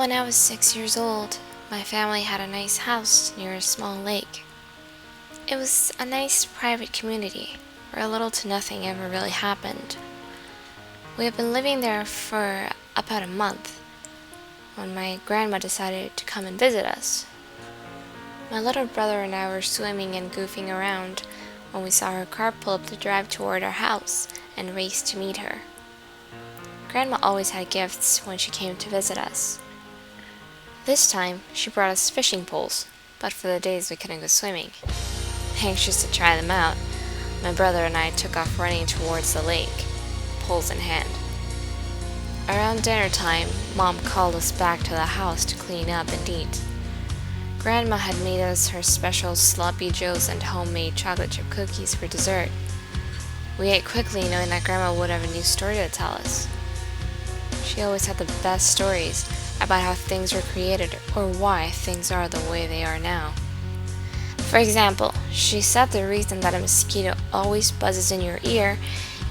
When I was 6 years old, my family had a nice house near a small lake. It was a nice private community where little to nothing ever really happened. We had been living there for about a month when my grandma decided to come and visit us. My little brother and I were swimming and goofing around when we saw her car pull up the drive toward our house and raced to meet her. Grandma always had gifts when she came to visit us. This time, she brought us fishing poles, but for the days we couldn't go swimming. Anxious to try them out, my brother and I took off running towards the lake, poles in hand. Around dinner time, Mom called us back to the house to clean up and eat. Grandma had made us her special sloppy joes and homemade chocolate chip cookies for dessert. We ate quickly, knowing that Grandma would have a new story to tell us. She always had the best stories about how things were created or why things are the way they are now. For example, she said the reason that a mosquito always buzzes in your ear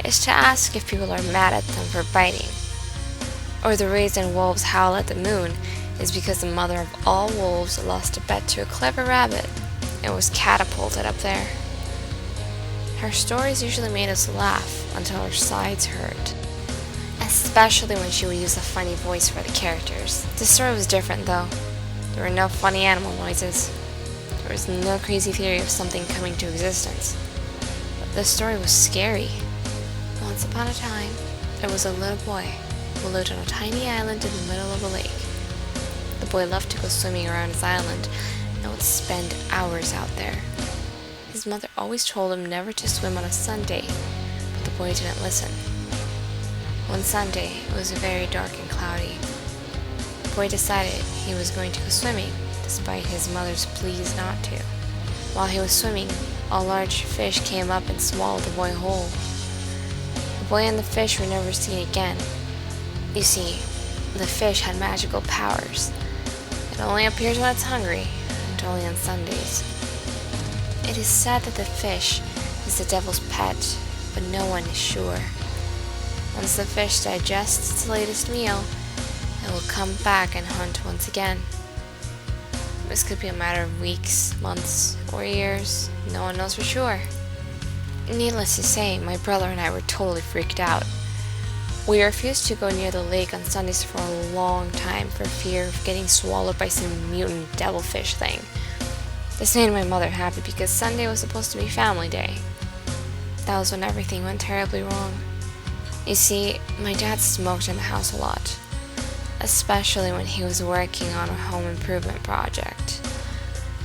is to ask if people are mad at them for biting. Or the reason wolves howl at the moon is because the mother of all wolves lost a bet to a clever rabbit and was catapulted up there. Her stories usually made us laugh until our sides hurt, especially when she would use a funny voice for the characters. The story was different though. There were no funny animal noises. There was no crazy theory of something coming to existence. But the story was scary. Once upon a time, there was a little boy who lived on a tiny island in the middle of a lake. The boy loved to go swimming around his island and would spend hours out there. His mother always told him never to swim on a Sunday, but the boy didn't listen. One Sunday, it was very dark and cloudy. The boy decided he was going to go swimming, despite his mother's pleas not to. While he was swimming, a large fish came up and swallowed the boy whole. The boy and the fish were never seen again. You see, the fish had magical powers. It only appears when it's hungry, and only on Sundays. It is said that the fish is the devil's pet, but no one is sure. Once the fish digests its latest meal, it will come back and hunt once again. This could be a matter of weeks, months, or years. No one knows for sure. Needless to say, my brother and I were totally freaked out. We refused to go near the lake on Sundays for a long time for fear of getting swallowed by some mutant devilfish thing. This made my mother happy because Sunday was supposed to be family day. That was when everything went terribly wrong. You see, my dad smoked in the house a lot, especially when he was working on a home improvement project.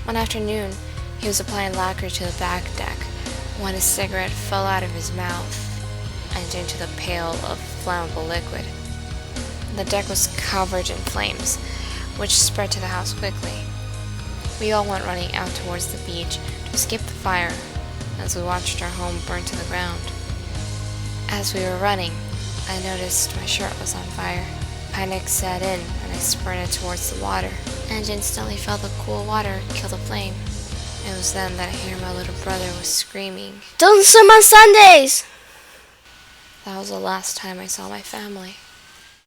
One afternoon, he was applying lacquer to the back deck when a cigarette fell out of his mouth and into the pail of flammable liquid. The deck was covered in flames, which spread to the house quickly. We all went running out towards the beach to escape the fire as we watched our home burn to the ground. As we were running, I noticed my shirt was on fire. Panic set in and I sprinted towards the water and instantly felt the cool water kill the flame. It was then that I heard my little brother was screaming, "Don't swim on Sundays!" That was the last time I saw my family.